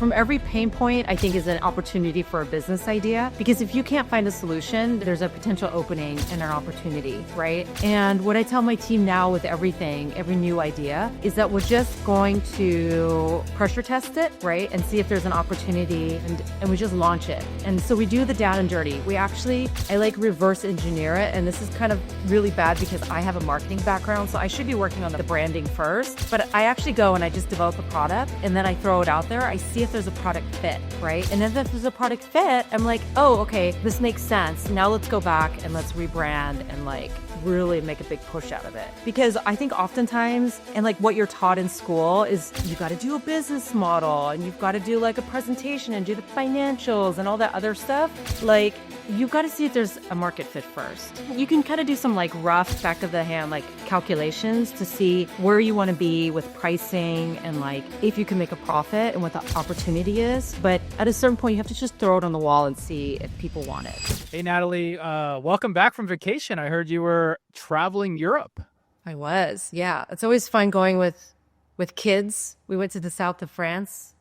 from every pain point, I think is an opportunity for a business idea. Because if you can't find a solution, there's a potential opening and an opportunity, right? And what I tell my team now with everything, every new idea, is that we're just going to pressure test it, right? And see if there's an opportunity and we just launch it. And so we do the down and dirty. I like reverse engineer it. And this is kind of really bad because I have a marketing background. So I should be working on the branding first, but I actually go and I just develop a product and then I throw it out there. I see if there's a product fit, right? And if there's a product fit, I'm like, oh, okay, this makes sense. Now let's go back and let's rebrand and like really make a big push out of it. Because I think oftentimes, and like what you're taught in school is you got to do a business model and you've got to do like a presentation and do the financials and all that other stuff. Like you've got to see if there's a market fit first. You can kind of do some like rough back of the hand, like calculations to see where you want to be with pricing and like if you can make a profit and what the opportunity is. But at a certain point, you have to just throw it on the wall and see if people want it. Hey, Natalie, welcome back from vacation. I heard you were traveling Europe. I was, yeah. It's always fun going with kids. We went to the south of France.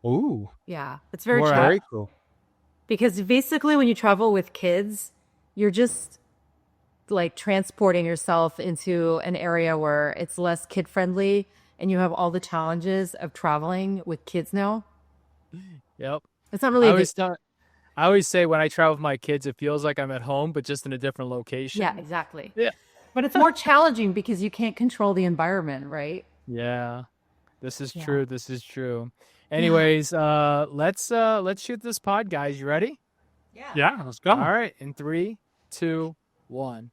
Ooh. Yeah, it's very cool. Because basically when you travel with kids, you're just like transporting yourself into an area where it's less kid friendly and you have all the challenges of traveling with kids now. Yep. It's not really I always say when I travel with my kids, it feels like I'm at home, but just in a different location. Yeah, exactly. Yeah. But it's more challenging because you can't control the environment, right? Yeah. This is true. This is true. Anyways, let's shoot this pod, guys. You ready? Yeah, let's go. All right. In 3, 2, 1.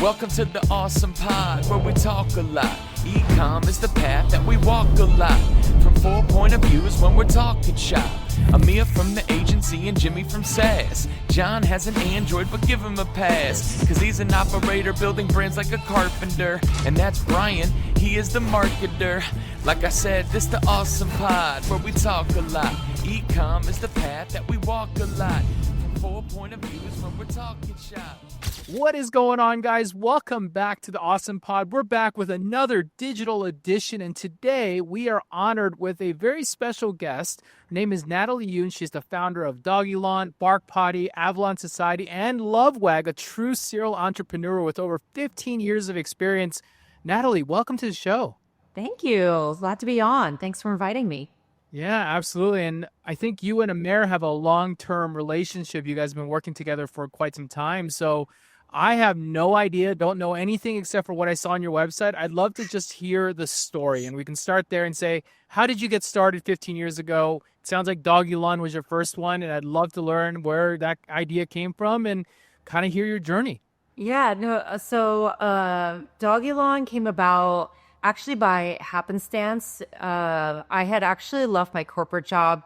Welcome to the ASOM Pod, where we talk a lot. E-com is the path that we walk a lot. From 4 point of views when we're talking shop. Amir from the agency and Jimmy from SAS. John has an Android, but give him a pass. Cause he's an operator building brands like a carpenter. And that's Brian, he is the marketer. Like I said, this the ASOM Pod, where we talk a lot. E-com is the path that we walk a lot. From 4 point of views when we're talking shop. What is going on, guys? Welcome back to the ASOM Pod. We're back with another digital edition, and today we are honored with a very special guest. Her name is Natalie Yoon. She's the founder of DoggyLawn, Bark Potty, Avalon Society, and Lovewag, a true serial entrepreneur with over 15 years of experience. Natalie, welcome to the show. Thank you. Glad to be on. Thanks for inviting me. Yeah, absolutely. And I think you and Amir have a long-term relationship. You guys have been working together for quite some time. So I have no idea, don't know anything except for what I saw on your website. I'd love to just hear the story, and we can start there and say, how did you get started 15 years ago? It sounds like DoggyLawn was your first one, and I'd love to learn where that idea came from and kind of hear your journey. Yeah, no. So DoggyLawn came about actually by happenstance. I had actually left my corporate job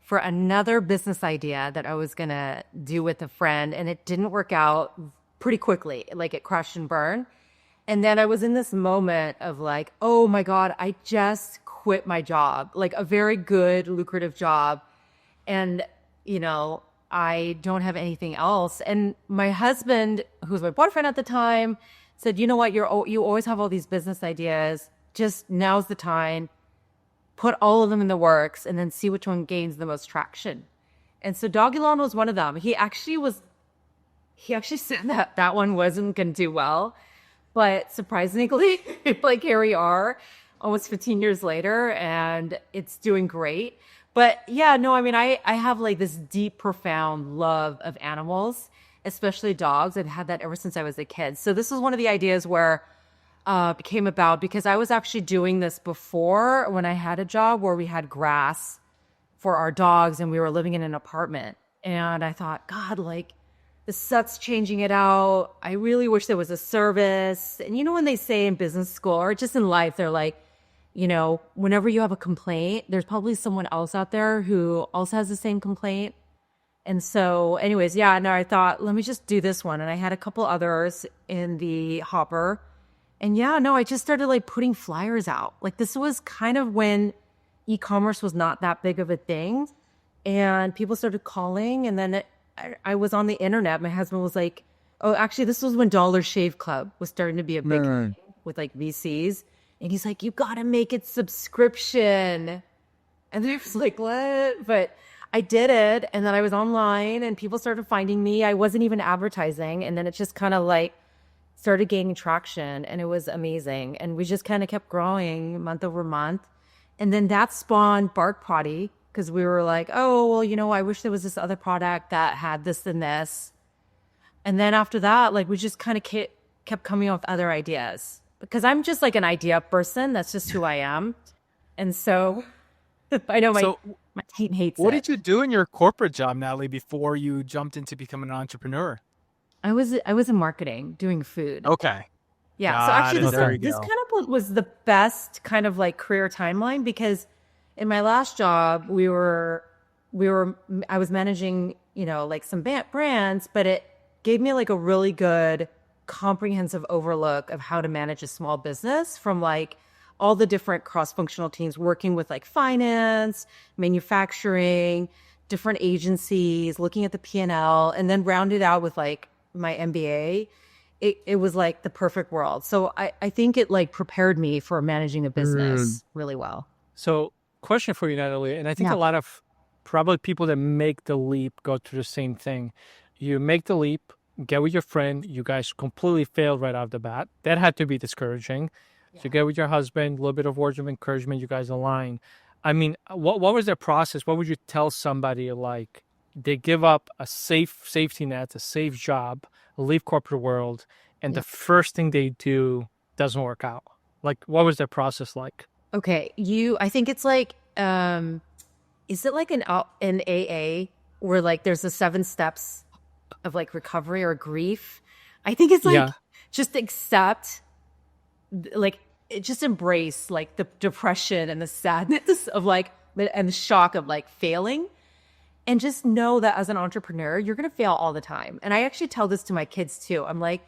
for another business idea that I was going to do with a friend, and it didn't work out pretty quickly. Like it crashed and burned. And then I was in this moment of like, oh my God, I just quit my job, like a very good, lucrative job. And, you know, I don't have anything else. And my husband, who was my boyfriend at the time, said, you know what, you always have all these business ideas. Just now's the time. Put all of them in the works and then see which one gains the most traction. And so DoggyLawn was one of them. He actually said that one wasn't going to do well. But surprisingly, like here we are almost 15 years later and it's doing great. But yeah, no, I mean, I have like this deep, profound love of animals, especially dogs. I've had that ever since I was a kid. So this was one of the ideas where it came about because I was actually doing this before when I had a job where we had grass for our dogs and we were living in an apartment. And I thought, God, like, this sucks changing it out. I really wish there was a service. And you know, when they say in business school or just in life, they're like, you know, whenever you have a complaint, there's probably someone else out there who also has the same complaint. And so anyways, yeah, no, I thought, let me just do this one. And I had a couple others in the hopper. And yeah, no, I just started like putting flyers out. Like this was kind of when e-commerce was not that big of a thing. And people started calling. And then I was on the internet. My husband was like, oh, actually, this was when Dollar Shave Club was starting to be a big thing with like VCs. And he's like, you got to make it subscription. And I was like, what? But I did it. And then I was online and people started finding me. I wasn't even advertising. And then it just kind of like started gaining traction and it was amazing. And we just kind of kept growing month over month. And then that spawned Bark Potty because we were like, oh, well, you know, I wish there was this other product that had this and this. And then after that, like we just kind of kept coming up with other ideas because I'm just like an idea person. That's just who I am. And so I know my team hates it. What did you do in your corporate job, Natalie, before you jumped into becoming an entrepreneur? I was in marketing doing food. Okay. Yeah. So actually this kind of was the best kind of like career timeline because in my last job, I was managing, you know, like some brands, but it gave me like a really good comprehensive overlook of how to manage a small business from like all the different cross-functional teams working with like finance, manufacturing, different agencies, looking at the P&L, and then rounded out with like my MBA. It was like the perfect world. So I think it like prepared me for managing a business really well. So question for you, Natalie, and I think a lot of probably people that make the leap go through the same thing. You make the leap, get with your friend, you guys completely failed right off the bat. That had to be discouraging. Yeah. So get with your husband, a little bit of words of encouragement, you guys align. I mean, what was their process? What would you tell somebody like they give up a safety net, a safe job, leave corporate world, and the first thing they do doesn't work out? Like, what was their process like? Okay, I think it's like, is it like an AA where like there's the 7 steps of like recovery or grief? I think it's like just accept, like just embrace like the depression and the sadness of like and the shock of like failing, and just know that as an entrepreneur you're gonna fail all the time. And I actually tell this to my kids too. I'm like,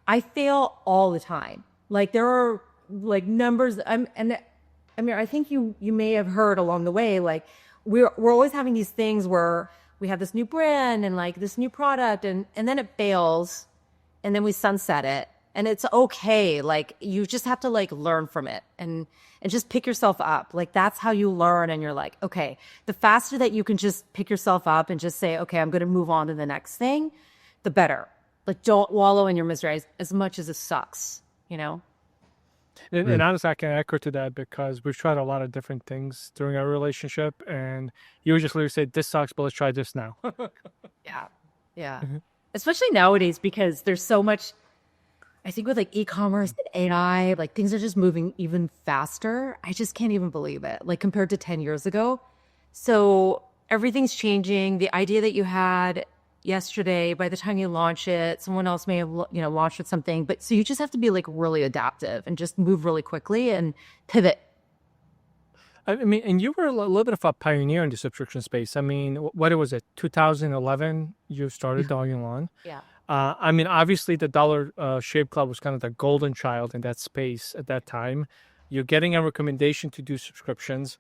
I fail all the time. Like there are like numbers. I mean, I think you may have heard along the way, like we're always having these things where we have this new brand and like this new product and then it fails and then we sunset it, and it's okay. Like you just have to like learn from it and just pick yourself up. Like that's how you learn. And you're like, okay, the faster that you can just pick yourself up and just say, okay, I'm going to move on to the next thing, the better. Like don't wallow in your misery as much as it sucks, you know? And honestly, I can echo to that because we've tried a lot of different things during our relationship, and you just literally say, this sucks, but let's try this now. Yeah. Especially nowadays because there's so much, I think with like e-commerce and AI, like things are just moving even faster. I just can't even believe it, like compared to 10 years ago. So everything's changing. The idea that you had yesterday, by the time you launch it, someone else may have, you know, launched with something. But so you just have to be like really adaptive and just move really quickly and pivot. I mean, and you were a little bit of a pioneer in the subscription space. I mean, what was it? 2011, you started DoggyLawn. Yeah. I mean, obviously the Dollar Shave Club was kind of the golden child in that space at that time. You're getting a recommendation to do subscriptions.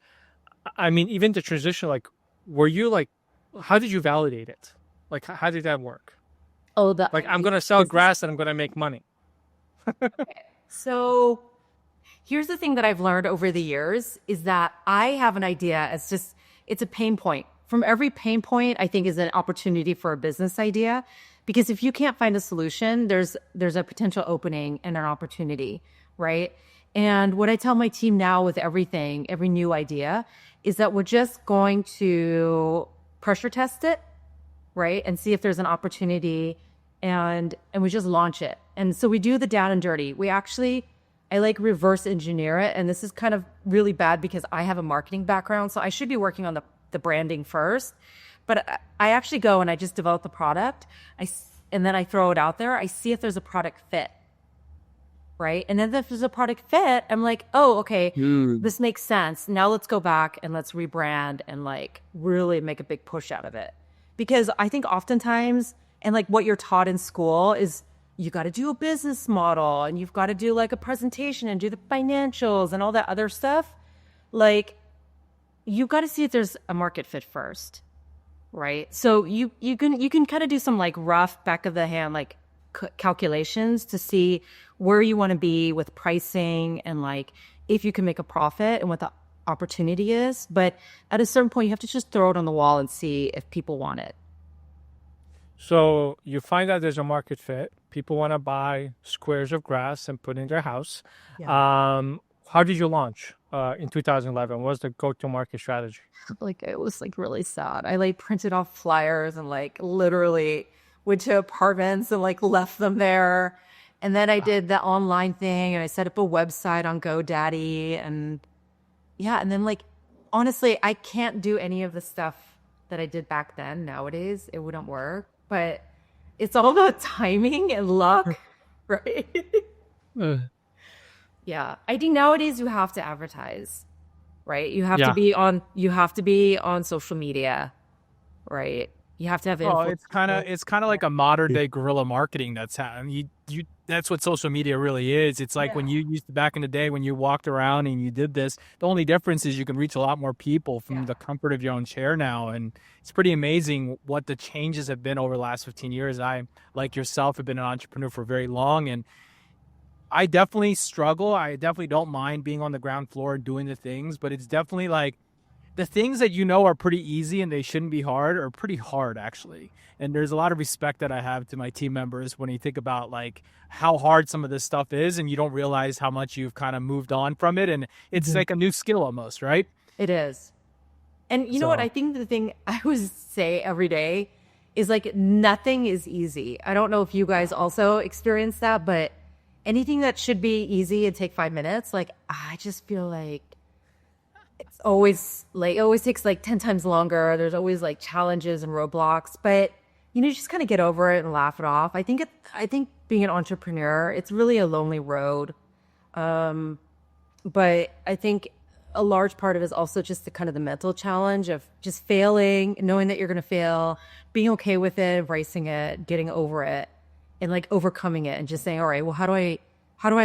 I mean, even the transition, like, were you like, how did you validate it? Like, how did that work? Oh, I'm going to sell grass and I'm going to make money. Okay. So here's the thing that I've learned over the years is that I have an idea. It's a pain point. From every pain point, I think is an opportunity for a business idea. Because if you can't find a solution, there's a potential opening and an opportunity, right? And what I tell my team now with everything, every new idea, is that we're just going to pressure test it, right? And see if there's an opportunity and we just launch it. And so we do the down and dirty. I like reverse engineer it. And this is kind of really bad because I have a marketing background. So I should be working on the branding first. But I actually go and I just develop the product. And then I throw it out there. I see if there's a product fit, right? And then if there's a product fit, I'm like, oh, okay, this makes sense. Now let's go back and let's rebrand and like really make a big push out of it. Because I think oftentimes, and like what you're taught in school is you got to do a business model and you've got to do like a presentation and do the financials and all that other stuff. Like you've got to see if there's a market fit first, right? So you can kind of do some like rough back of the hand like calculations to see where you want to be with pricing and like if you can make a profit and what the opportunity is. But at a certain point, you have to just throw it on the wall and see if people want it. So you find out there's a market fit. People want to buy squares of grass and put in their house. How did you launch in 2011? What was the go-to-market strategy? Like, it was like really sad. I like printed off flyers and like literally went to apartments and like left them there. And then I did the online thing and I set up a website on GoDaddy and and then like, honestly, I can't do any of the stuff that I did back then. Nowadays, it wouldn't work, but it's all about timing and luck, right? Yeah. I think nowadays you have to advertise, right? You have to be on social media, right? You have to have Well, it's kind of like a modern day guerrilla marketing that's happening. That's what social media really is. It's like when you used to, back in the day when you walked around and you did this, the only difference is you can reach a lot more people from the comfort of your own chair now. And it's pretty amazing what the changes have been over the last 15 years. I, like yourself, have been an entrepreneur for very long, and I definitely struggle. I definitely don't mind being on the ground floor and doing the things, but it's definitely like the things that are pretty easy and they shouldn't be hard are pretty hard, actually. And there's a lot of respect that I have to my team members when you think about like how hard some of this stuff is, and you don't realize how much you've kind of moved on from it. And it's like a new skill almost, right? It is. And you know what? I think the thing I always say every day is like nothing is easy. I don't know if you guys also experience that, but anything that should be easy and take 5 minutes, like I just feel like it's always like, it always takes like 10 times longer. There's always like challenges and roadblocks, but you just kind of get over it and laugh it off. I think being an entrepreneur, it's really a lonely road. But I think a large part of it is also just the kind of the mental challenge of just failing, knowing that you're going to fail, being okay with it, embracing it, getting over it, and like overcoming it and just saying, all right, well, how do I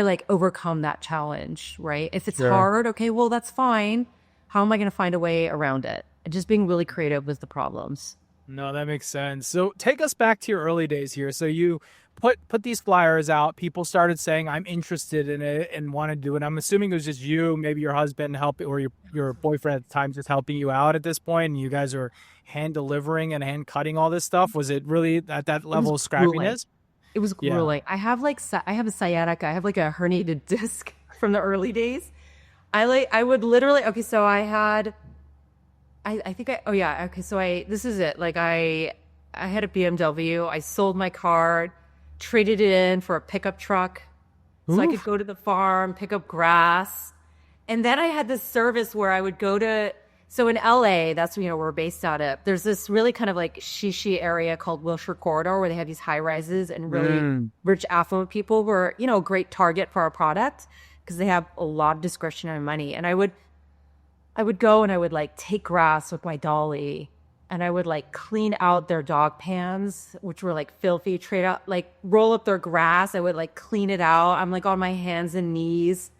like overcome that challenge, right? If it's hard, okay, well, that's fine. How am I going to find a way around it? And just being really creative with the problems. No, that makes sense. So take us back to your early days here. So you put these flyers out. People started saying, I'm interested in it and want to do it. I'm assuming it was just you, maybe your husband helping, or your boyfriend at the time just helping you out at this point, and you guys are hand delivering and hand cutting all this stuff. Was it really at that level of scrappiness? It was grueling. I have a sciatica. I have like a herniated disc from the early days. I would literally, okay, so I had, this is it. Like I had a BMW. I sold my car, traded it in for a pickup truck so I could go to the farm, pick up grass. And then I had this service where I would go to, so in LA, that's, we're based out of, there's this really kind of like shishi area called Wilshire Corridor where they have these high rises and really rich affluent people were, a great target for our product because they have a lot of discretionary money. And I would go and I would like take grass with my dolly and I would like clean out their dog pans, which were like filthy, trade out, like roll up their grass. I would like clean it out. I'm like on my hands and knees,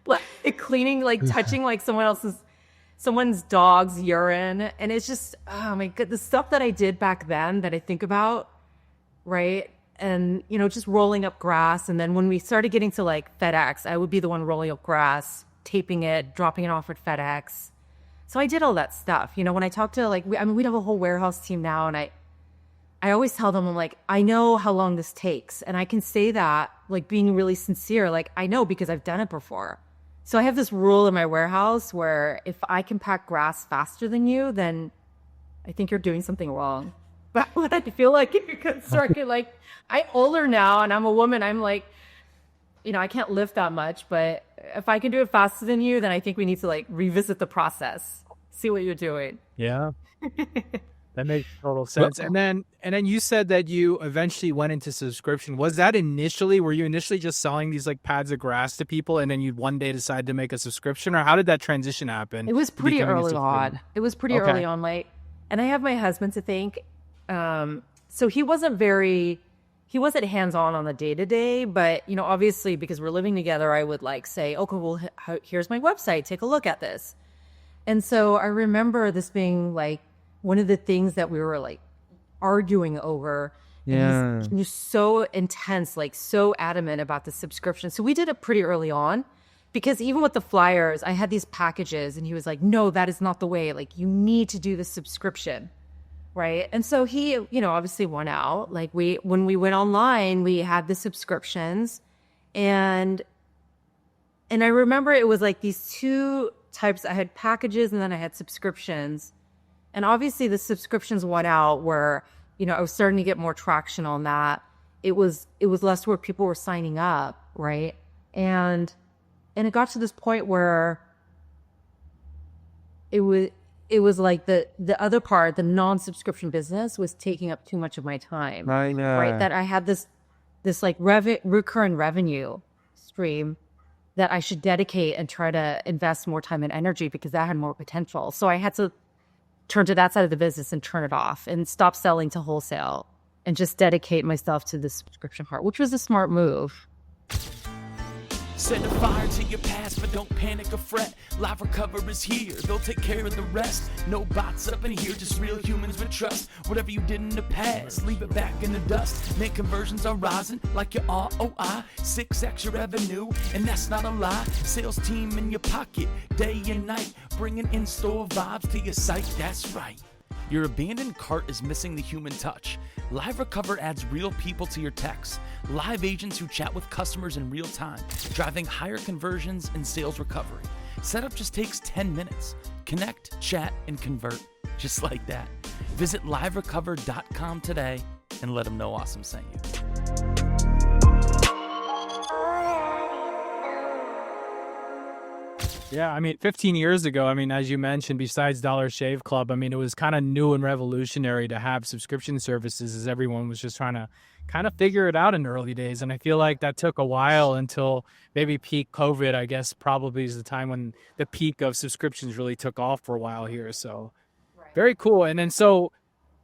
like cleaning, like touching like someone's dog's urine. And it's just, oh my God, the stuff that I did back then that I think about, right? And, just rolling up grass. And then when we started getting to like FedEx, I would be the one rolling up grass, taping it, dropping it off at FedEx. So I did all that stuff. When I talk to we'd have a whole warehouse team now. And I always tell them, I'm like, I know how long this takes. And I can say that like being really sincere. Like I know because I've done it before. So I have this rule in my warehouse where if I can pack grass faster than you, then I think you're doing something wrong. But what I feel like if you could start like, I'm older now and I'm a woman, I'm like, I can't lift that much, but if I can do it faster than you, then I think we need to like revisit the process, see what you're doing. Yeah. That makes total sense. And then you said that you eventually went into subscription. Was that were you initially just selling these like pads of grass to people and then you one day decide to make a subscription, or how did that transition happen? It was pretty early on. Early on. And I have my husband to thank. So he wasn't hands-on on the day-to-day, but, obviously because we're living together, I would like say, okay, well, here's my website. Take a look at this. And so I remember this being like one of the things that we were like arguing over. Yeah. He was so intense, like so adamant about the subscription. So we did it pretty early on. because even with the flyers, I had these packages and he was like, no, that is not the way. Like, you need to do the subscription. Right. And so he, obviously won out. Like when we went online, we had the subscriptions and I remember it was like these two types. I had packages and then I had subscriptions. And obviously the subscriptions won out where, I was starting to get more traction on that. It was less where people were signing up. Right. And it got to this point where it was like the other part, the non-subscription business was taking up too much of my time. I know. Right. That I had this like recurring revenue stream that I should dedicate and try to invest more time and energy because that had more potential. So I had to turn to that side of the business and turn it off and stop selling to wholesale and just dedicate myself to the subscription part, which was a smart move. Set a fire to your past, but don't panic or fret. Live Recover is here, they'll take care of the rest. No bots up in here, just real humans with trust. Whatever you did in the past, leave it back in the dust. Net conversions are rising like your ROI. 6x your revenue, and that's not a lie. Sales team in your pocket, day and night. Bringing in-store vibes to your site, that's right. Your abandoned cart is missing the human touch. Live Recover adds real people to your texts. Live agents who chat with customers in real time, driving higher conversions and sales recovery. Setup just takes 10 minutes. Connect, chat, and convert. Just like that. Visit liverecover.com today and let them know Awesome sent you. Yeah, I mean, 15 years ago, I mean, as you mentioned, besides Dollar Shave Club, I mean, it was kind of new and revolutionary to have subscription services as everyone was just trying to kind of figure it out in the early days. And I feel like that took a while until maybe peak COVID, I guess, probably is the time when the peak of subscriptions really took off for a while here. So very cool. And then so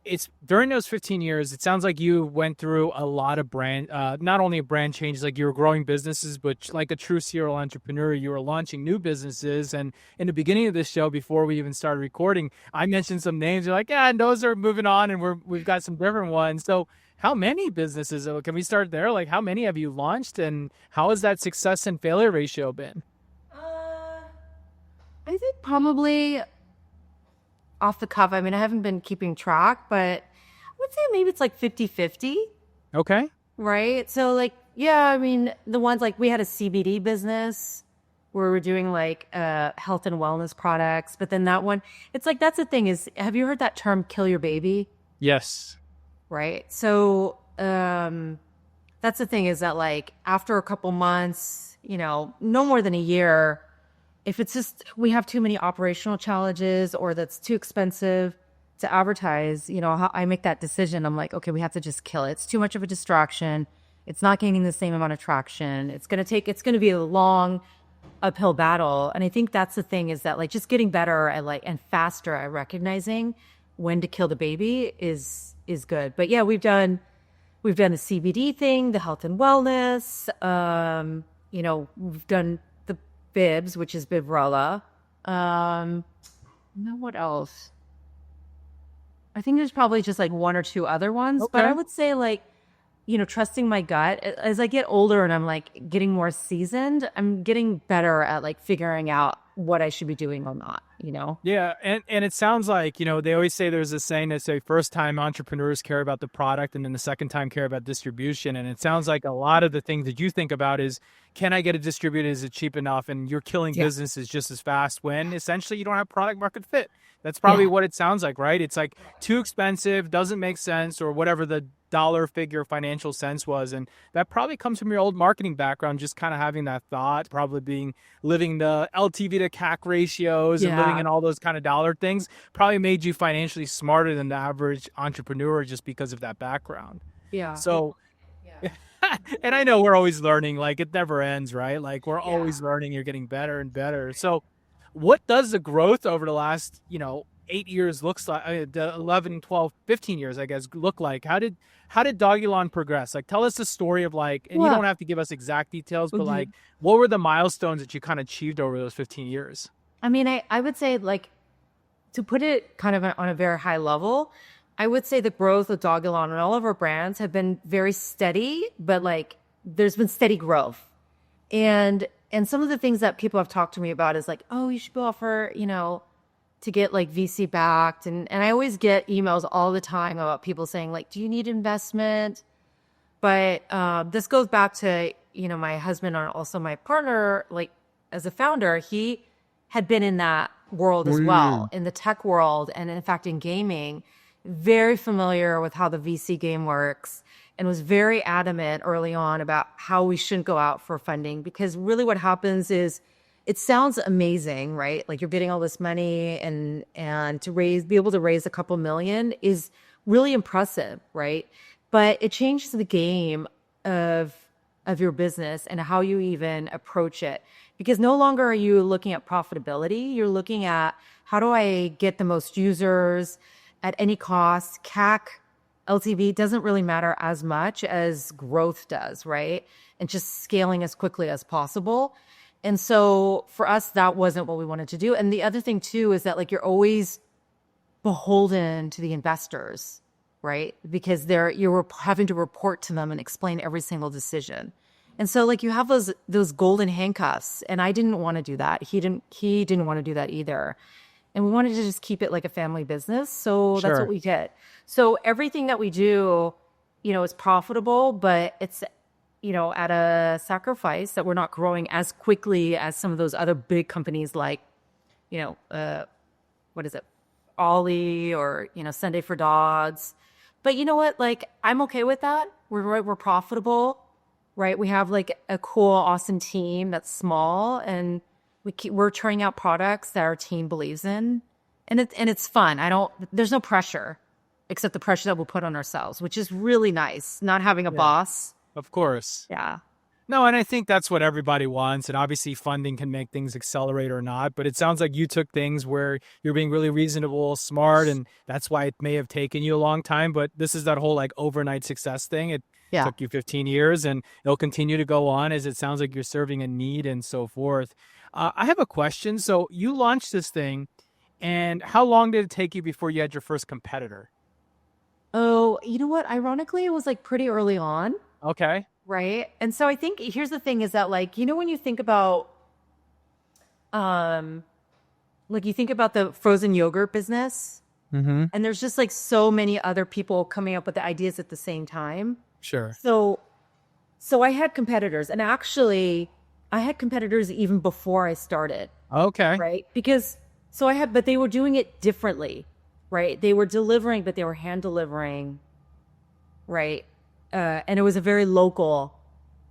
it's during those 15 years, it sounds like you went through a lot of brand, not only brand changes, like you were growing businesses, but like a true serial entrepreneur, you were launching new businesses. And in the beginning of this show, before we even started recording, I mentioned some names. You're like, yeah, and those are moving on and we've got some different ones. So how many businesses, can we start there? Like how many have you launched and how has that success and failure ratio been? I think probably off the cuff, I mean, I haven't been keeping track, but I would say maybe it's like 50-50. Okay. Right? So like, yeah, I mean, the ones like we had a CBD business where we're doing like health and wellness products, but then that one, it's like, that's the thing is, have you heard that term, kill your baby? Yes. Right? So that's the thing is that like after a couple months, no more than a year, if it's just we have too many operational challenges or that's too expensive to advertise, I make that decision. I'm like, okay, we have to just kill it. It's too much of a distraction. It's not gaining the same amount of traction. It's going to be a long uphill battle. And I think that's the thing is that like just getting better at and faster at recognizing when to kill the baby is good. But yeah, we've done the CBD thing, the health and wellness. We've done Bibs, which is Bibrella. What else? I think there's probably just like one or two other ones, okay. But I would say like, trusting my gut as I get older and I'm like getting more seasoned, I'm getting better at like figuring out what I should be doing or not, Yeah. And it sounds like, they always say there's a saying that say first time entrepreneurs care about the product and then the second time care about distribution. And it sounds like a lot of the things that you think about is, can I get it distributed? Is it cheap enough? And you're killing businesses just as fast when essentially you don't have product market fit. That's probably what it sounds like, right? It's like too expensive, doesn't make sense, or whatever the dollar figure financial sense was. And that probably comes from your old marketing background, just kind of having that thought, probably living the LTV to CAC ratios and living in all those kind of dollar things, probably made you financially smarter than the average entrepreneur just because of that background. Yeah. So, and I know we're always learning, like it never ends, right? Like we're always learning, you're getting better and better. So what does the growth over the last, 8 years looks like, 11, 12, 15 years, I guess, look like? How did DoggyLawn progress? Like, tell us the story of like, and you don't have to give us exact details, but like, what were the milestones that you kind of achieved over those 15 years? I mean, I would say like, to put it kind of on a very high level, I would say the growth of DoggyLawn and all of our brands have been very steady, but like, there's been steady growth. And some of the things that people have talked to me about is like, oh, you should go offer, to get like VC backed. And I always get emails all the time about people saying like, do you need investment? But this goes back to, my husband and also my partner, like as a founder, he had been in that world as well, in the tech world. And in fact, in gaming, very familiar with how the VC game works, and was very adamant early on about how we shouldn't go out for funding, because really what happens is it sounds amazing, right? Like you're getting all this money and to be able to raise a couple million is really impressive, right? But it changes the game of your business and how you even approach it, because no longer are you looking at profitability. You're looking at, how do I get the most users at any cost? CAC, LTV doesn't really matter as much as growth does, right? And just scaling as quickly as possible. And so for us, that wasn't what we wanted to do. And the other thing too is that like you're always beholden to the investors, right? Because you're having to report to them and explain every single decision. And so like you have those golden handcuffs, and I didn't want to do that. He didn't want to do that either. And we wanted to just keep it like a family business. So that's what we did. So everything that we do, is profitable, but it's, at a sacrifice that we're not growing as quickly as some of those other big companies like, what is it? Ollie or, Sunday for Dogs. But you know what? Like, I'm okay with that. We're profitable, right? We have like a cool, awesome team that's small, and we're turning out products that our team believes in, and it's fun. There's no pressure except the pressure that we'll put on ourselves, which is really nice. Not having a boss. Of course. Yeah. No, and I think that's what everybody wants. And obviously funding can make things accelerate or not. But it sounds like you took things where you're being really reasonable, smart, and that's why it may have taken you a long time. But this is that whole like overnight success thing. It took you 15 years, and it'll continue to go on as it sounds like you're serving a need and so forth. I have a question. So you launched this thing, and how long did it take you before you had your first competitor? Oh, you know what? Ironically, it was like pretty early on. Okay. Right. And so I think here's the thing is that like, when you think about, like you think about the frozen yogurt business, and there's just like so many other people coming up with the ideas at the same time. Sure. So I had competitors, and actually I had competitors even before I started. Okay. Right. Because but they were doing it differently, right? They were delivering, but they were hand delivering. Right. And it was a very local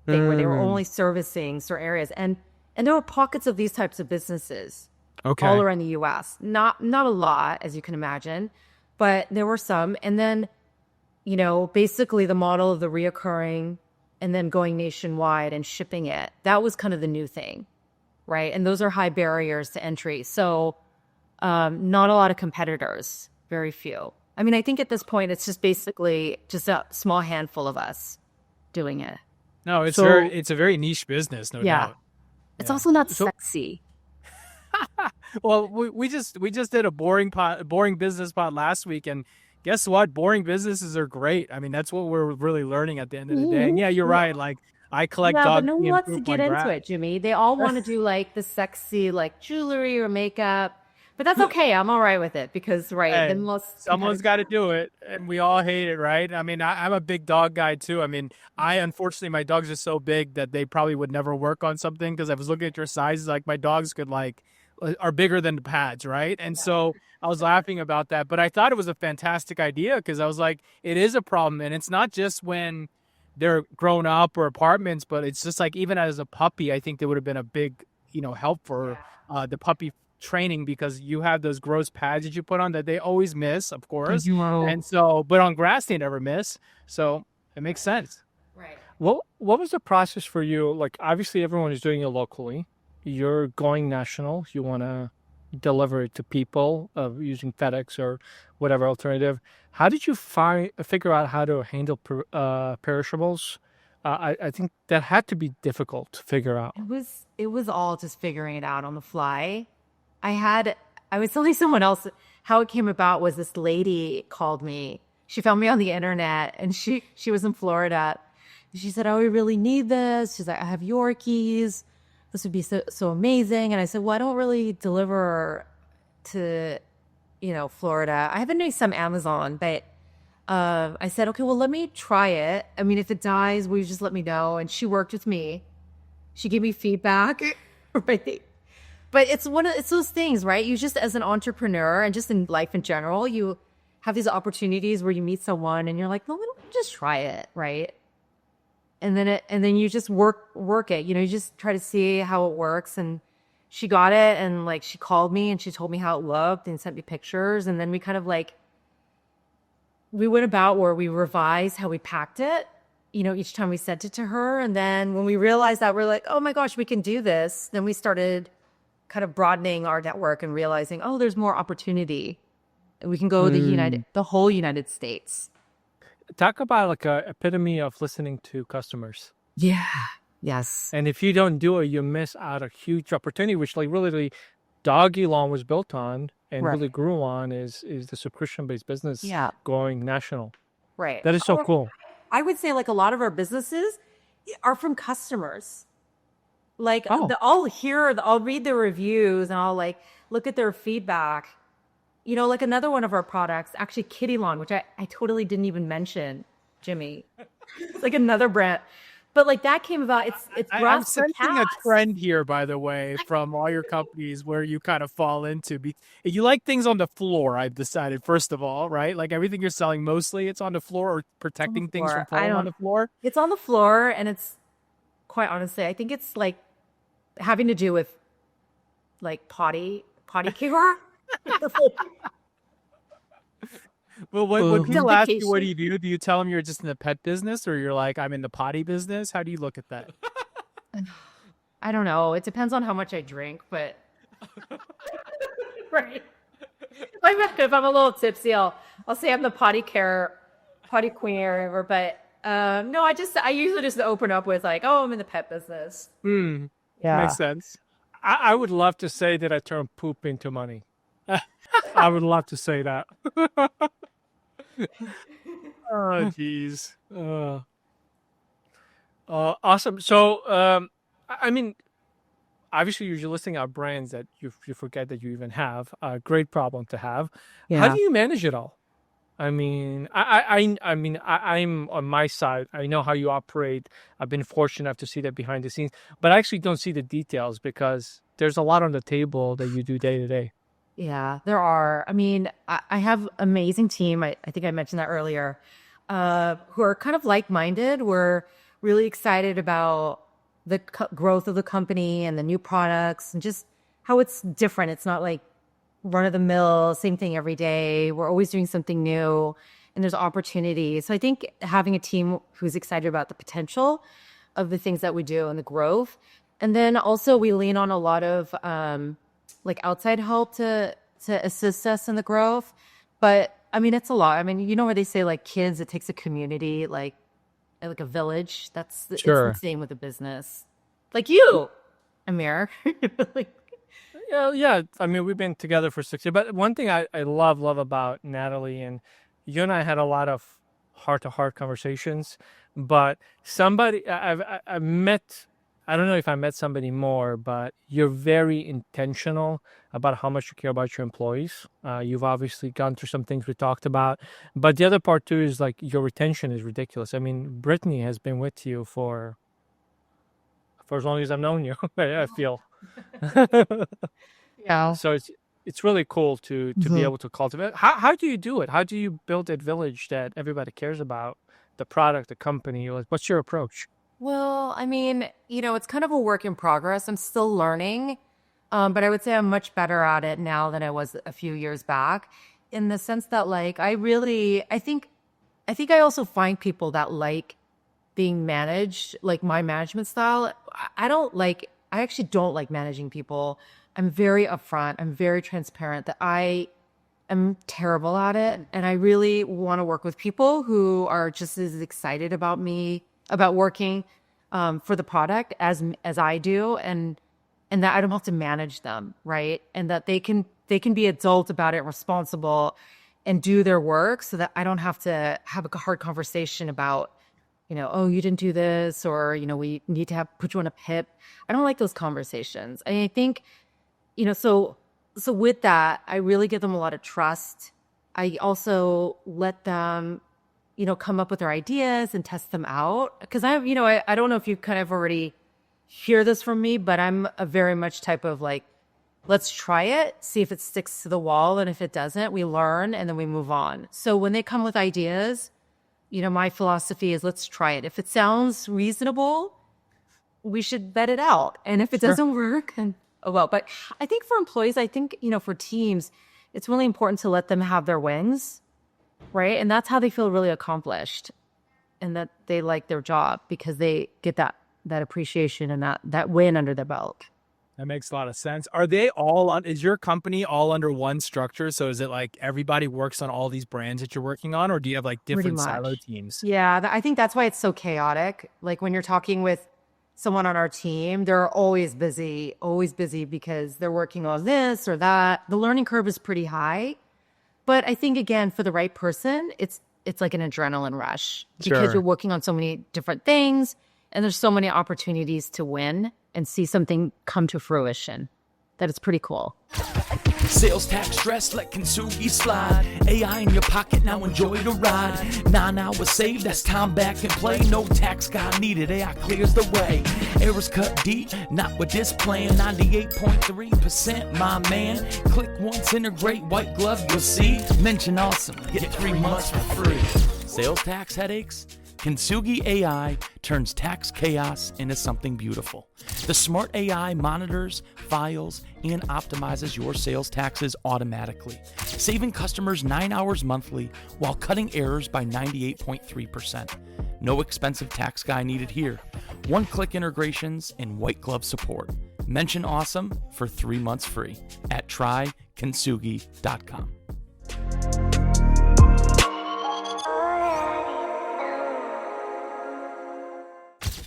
thing where they were only servicing certain areas. And there were pockets of these types of businesses all around the US. Not a lot, as you can imagine, but there were some. And then, basically the model of the reoccurring and then going nationwide and shipping it, that was kind of the new thing, right? And those are high barriers to entry. So not a lot of competitors, very few. I mean, I think at this point, it's just basically just a small handful of us doing it. No, it's a very niche business, no doubt. It's also not sexy. Well, we just did a boring business pod last week, and guess what? Boring businesses are great. I mean, that's what we're really learning at the end of the day. And yeah, you're right. Like I collect dogs. But no one wants to get into it, Jimmy. They all want to do like the sexy, like jewelry or makeup. But that's okay. I'm all right with it because, someone's got to do it, and we all hate it, right? I mean, I'm a big dog guy too. I mean, unfortunately, my dogs are so big that they probably would never work on something, because I was looking at your sizes. Like my dogs are bigger than the pads, right? And so I was laughing about that, but I thought it was a fantastic idea, because I was like, it is a problem, and it's not just when they're grown up or apartments, but it's just like even as a puppy, I think there would have been a big, help for the puppy training, because you have those gross pads that you put on that they always miss, of course. And so, but on grass they never miss. So it makes sense. Right. What was the process for you? Like, obviously everyone is doing it locally. You're going national. You want to deliver it to people using FedEx or whatever alternative. How did you figure out how to handle perishables? I think that had to be difficult to figure out. It was all just figuring it out on the fly. I was telling someone else how it came about. Was this lady called me. She found me on the internet, and she was in Florida. She said, "Oh, we really need this." She's like, "I have Yorkies. this would be so amazing. And I said, well, I don't really deliver to, Florida. I have been doing some Amazon, but I said, okay, well, let me try it. I mean, if it dies, will you just let me know? And she worked with me. She gave me feedback, right? But it's those things, right? You just, as an entrepreneur and just in life in general, you have these opportunities where you meet someone and you're like, no, why don't we just try it, right? And then you just work it. You just try to see how it works. And she got it, and like she called me and she told me how it looked and sent me pictures. And then we kind of we went about where we revised how we packed it, each time we sent it to her. And then when we realized that, we're like, oh my gosh, we can do this. Then we started kind of broadening our network and realizing, oh, there's more opportunity. We can go the whole United States. Talk about like a epitome of listening to customers. Yeah. Yes. And if you don't do it, you miss out a huge opportunity, which like really DoggyLawn was built on and really grew on is the subscription-based business going national. Right. That is so cool. I would say like a lot of our businesses are from customers. Like I'll read the reviews and I'll like look at their feedback. Like another one of our products, actually Kitty Lawn, which I totally didn't even mention, Jimmy. It's like another brand. But like that came about, it's I'm sensing a trend here, by the way, from all your companies where you kind of fall into. You like things on the floor, I've decided, first of all, right? Like everything you're selling, mostly it's on the floor or protecting things from falling on the floor. It's on the floor, and it's quite honestly, I think it's like having to do with like potty care. Well, when people ask you what do, do you tell them you're just in the pet business, or you're like, I'm in the potty business? How do you look at that? I don't know. It depends on how much I drink, but right. If I'm a little tipsy, I'll say I'm the potty queen or whatever. But no, I usually just open up with like, oh, I'm in the pet business. Yeah, makes sense. I would love to say that I turn poop into money. I would love to say that. Oh, geez. Awesome. So, I mean, obviously, you're listing out brands that you forget that you even have. A great problem to have. Yeah. How do you manage it all? I mean, I'm on my side. I know how you operate. I've been fortunate enough to see that behind the scenes, but I actually don't see the details because there's a lot on the table that you do day to day. Yeah, there are. I mean, I have an amazing team. I think I mentioned that earlier, who are kind of like-minded. We're really excited about the growth of the company and the new products and just how it's different. It's not like run-of-the-mill, same thing every day. We're always doing something new, and there's opportunity. So I think having a team who's excited about the potential of the things that we do and the growth. And then also we lean on a lot of like outside help to assist us in the growth. But I mean, it's a lot. I mean, where they say like kids, it takes a community, like a village. It's the same with a business. Like you, Amir. Yeah. I mean, we've been together for 6 years. But one thing I love about Natalie, and you and I had a lot of heart-to-heart conversations. But somebody I've met. I don't know if I met somebody more, but you're very intentional about how much you care about your employees. You've obviously gone through some things we talked about, but the other part too is like your retention is ridiculous. I mean, Brittany has been with you for as long as I've known you. I feel. Yeah. So it's really cool to be able to cultivate. How do you do it? How do you build that village that everybody cares about, the product, the company? What's your approach? Well, I mean, it's kind of a work in progress. I'm still learning, but I would say I'm much better at it now than I was a few years back, in the sense that like I think I also find people that like being managed, like my management style. I actually don't like managing people. I'm very upfront. I'm very transparent that I am terrible at it. And I really want to work with people who are just as excited about working for the product as I do, and that I don't have to manage them, right? And that they can be adult about it, responsible, and do their work, so that I don't have to have a hard conversation about oh, you didn't do this, or, we need to put you on a PIP. I don't like those conversations. And I think, so with that, I really give them a lot of trust. I also let them, come up with their ideas and test them out. Because I don't know if you kind of already hear this from me, but I'm a very much type of like, let's try it, see if it sticks to the wall. And if it doesn't, we learn and then we move on. So when they come with ideas, my philosophy is let's try it. If it sounds reasonable, we should vet it out. And if it doesn't work, then oh well. But I think for employees, for teams, it's really important to let them have their wins, right? And that's how they feel really accomplished and that they like their job because they get that appreciation and that win under their belt. That makes a lot of sense. Are they all on, is your company all under one structure? So is it like everybody works on all these brands that you're working on, or do you have like different silo teams? Yeah, I think that's why it's so chaotic. Like when you're talking with someone on our team, they're always busy because they're working on this or that. The learning curve is pretty high. But I think, again, for the right person, it's like an adrenaline rush because you're working on so many different things and there's so many opportunities to win and see something come to fruition that it's pretty cool. Sales tax stress, let Kintsugi slide. AI in your pocket, now enjoy the ride. 9 hours saved, that's time back in play. No tax guy needed, AI clears the way. Errors cut deep, not with this plan. 98.3%, my man. Click once, integrate, white glove, you'll see. Mention awesome, get 3 months for free. Sales tax headaches? Kintsugi AI turns tax chaos into something beautiful. The smart AI monitors, files, and optimizes your sales taxes automatically, saving customers 9 hours monthly while cutting errors by 98.3%. No expensive tax guy needed here. One-click integrations and white glove support. Mention awesome for 3 months free at trykintsugi.com.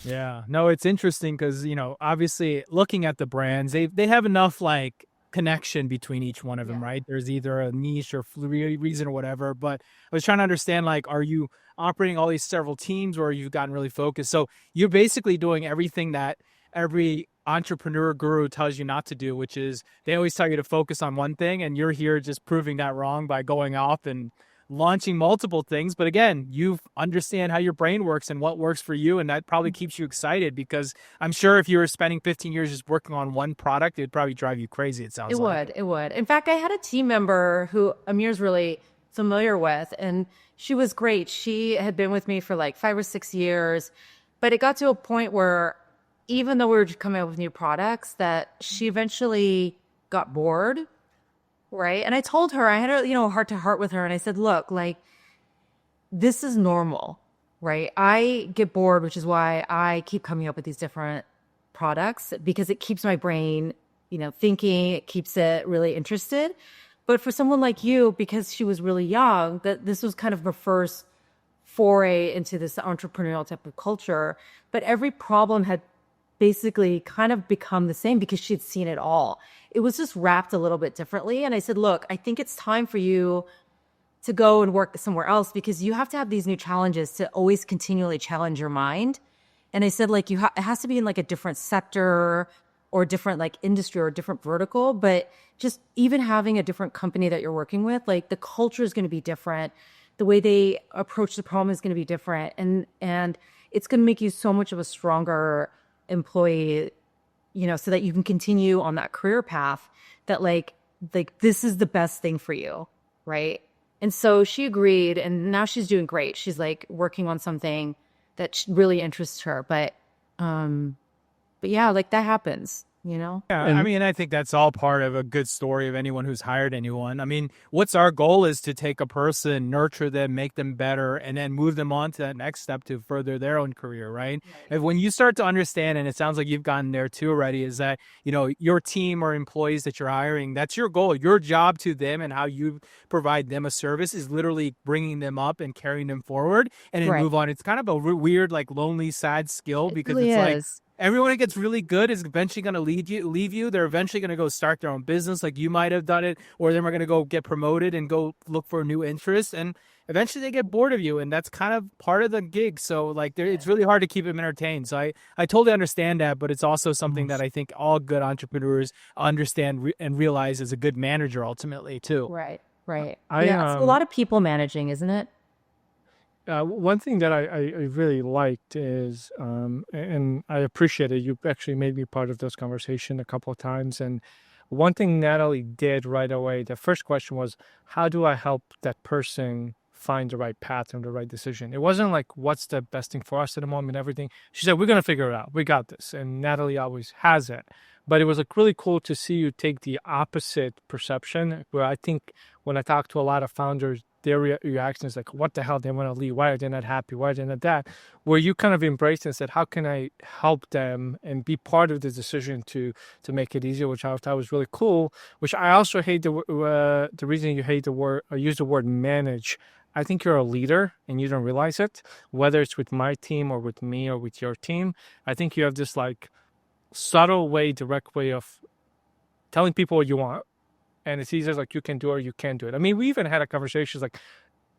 Yeah, no, it's interesting because, obviously looking at the brands, they have enough like connection between each one of them, right? There's either a niche or reason or whatever. But I was trying to understand, like, are you operating all these several teams or you've gotten really focused? So you're basically doing everything that every entrepreneur guru tells you not to do, which is they always tell you to focus on one thing. And you're here just proving that wrong by going off and launching multiple things. But again, you understand how your brain works and what works for you. And that probably keeps you excited because I'm sure if you were spending 15 years just working on one product, it'd probably drive you crazy. It sounds like. It would. In fact, I had a team member who Amir's really familiar with, and she was great. She had been with me for like 5 or 6 years, but it got to a point where even though we were coming up with new products, that she eventually got bored. Right. And I told her, I had a, heart to heart with her. And I said, look, like, this is normal, right? I get bored, which is why I keep coming up with these different products because it keeps my brain, thinking, it keeps it really interested. But for someone like you, because she was really young, that this was kind of her first foray into this entrepreneurial type of culture. But every problem had basically kind of become the same because she'd seen it all. It was just wrapped a little bit differently. And I said, look, I think it's time for you to go and work somewhere else because you have to have these new challenges to always continually challenge your mind. And I said, like, it has to be in like a different sector or different like industry or different vertical, but just even having a different company that you're working with, like the culture is going to be different. The way they approach the problem is going to be different. And it's going to make you so much of a stronger employee, so that you can continue on that career path that like this is the best thing for you. Right. And so she agreed and now she's doing great. She's like working on something that really interests her. But yeah, like that happens. Yeah, I mean, I think that's all part of a good story of anyone who's hired anyone. I mean, what's our goal is to take a person, nurture them, make them better, and then move them on to that next step to further their own career, right? And when you start to understand, and it sounds like you've gotten there too already, is that, your team or employees that you're hiring, that's your goal. Your job to them and how you provide them a service is literally bringing them up and carrying them forward and then move on. It's kind of a weird, like lonely, sad skill because really it's is. like, everyone that gets really good is eventually going to leave you. They're eventually going to go start their own business like you might have done it, or they're going to go get promoted and go look for a new interest. And eventually they get bored of you. And that's kind of part of the gig. So like it's really hard to keep them entertained. So I totally understand that, but it's also something that I think all good entrepreneurs understand and realize as a good manager ultimately too. Right. Yeah, it's a lot of people managing, isn't it? One thing that I really liked is, and I appreciate it, you actually made me part of this conversation a couple of times. And one thing Natalie did right away, the first question was, how do I help that person find the right path and the right decision? It wasn't like, what's the best thing for us at the moment, everything. She said, we're going to figure it out. We got this. And Natalie always has it. But it was like really cool to see you take the opposite perception, where I think when I talk to a lot of founders, their reaction is like, what the hell, they want to leave? Why are they not happy? Why are they not that? Where you kind of embraced and said, how can I help them and be part of the decision to make it easier, which I thought was really cool, which I also hate the reason you hate the word, or use the word manage. I think you're a leader and you don't realize it, whether it's with my team or with me or with your team. I think you have this like subtle way, direct way of telling people what you want. And it's either like you can do it or you can't do it. I mean, we even had a conversation like,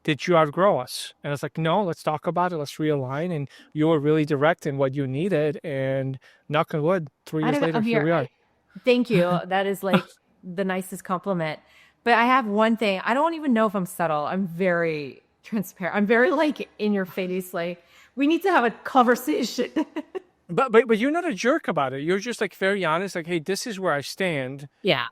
did you outgrow us? And it's like, no, let's talk about it. Let's realign. And you were really direct in what you needed. And knock on wood, 3 years later, here we are. Thank you. That is like the nicest compliment. But I have one thing. I don't even know if I'm subtle. I'm very transparent. I'm very like in your face. Like, we need to have a conversation. But you're not a jerk about it. You're just like very honest. Like, hey, this is where I stand. Yeah.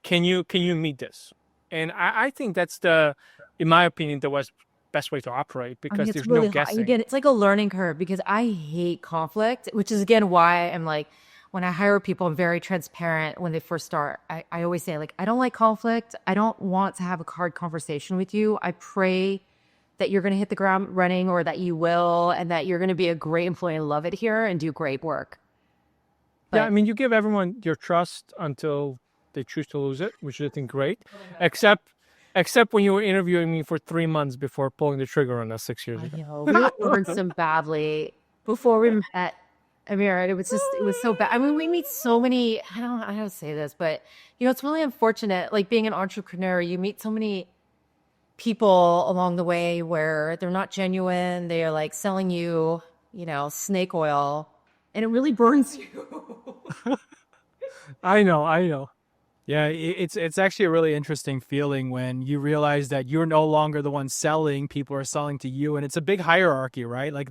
Can you meet this? And I think that's in my opinion, the best way to operate, because there's really no guessing. Again, it's like a learning curve, because I hate conflict, which is again why I'm like, when I hire people, I'm very transparent when they first start. I always say like, I don't like conflict. I don't want to have a hard conversation with you. I pray that you're going to hit the ground running, or that you will, and that you're going to be a great employee and love it here and do great work. But, yeah, I mean, you give everyone your trust until they choose to lose it, which is, I think, great. Except when you were interviewing me for 3 months before pulling the trigger on us 6 years ago. I know, we learned some badly before we met. Amira, it was so bad. I mean, we meet so many, I don't know how to say this, but it's really unfortunate. Like being an entrepreneur, you meet so many people along the way where they're not genuine. They are like selling you, snake oil, and it really burns you. I know. Yeah, it's actually a really interesting feeling when you realize that you're no longer the one selling, people are selling to you, and it's a big hierarchy, right? Like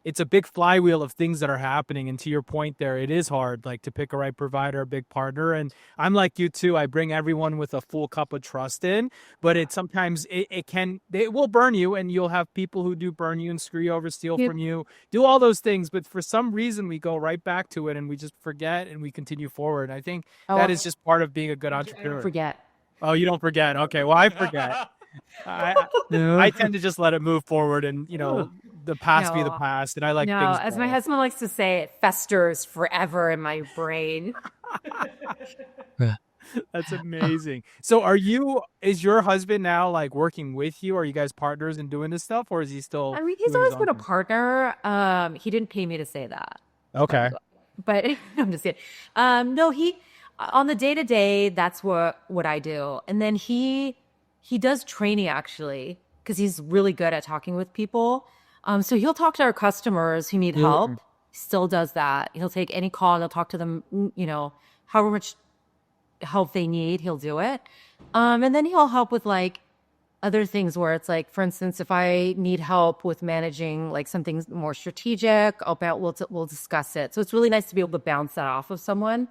it's a big flywheel of things that are happening. And to your point there, it is hard, like to pick a right provider, a big partner. And I'm like you too. I bring everyone with a full cup of trust in, but sometimes it will burn you, and you'll have people who do burn you and screw you over, steal from you, do all those things. But for some reason, we go right back to it and we just forget and we continue forward. I think that is just part of being a good entrepreneur. I don't forget. Oh, you don't forget. Okay. Well, I forget. I tend to just let it move forward, and the past be the past, and I like things. As my husband likes to say, it festers forever in my brain. That's amazing. So is your husband now like working with you? Are you guys partners in doing this stuff, or is he still? I mean, he's always been a partner. He didn't pay me to say that. Okay. But I'm just kidding. No, he on the day-to-day, that's what I do. And then he does training actually, because he's really good at talking with people. So he'll talk to our customers who need help. He still does that. He'll take any call and he'll talk to them, however much help they need, he'll do it. And then he'll help with like other things where it's like, for instance, if I need help with managing like something more strategic, we'll discuss it. So it's really nice to be able to bounce that off of someone.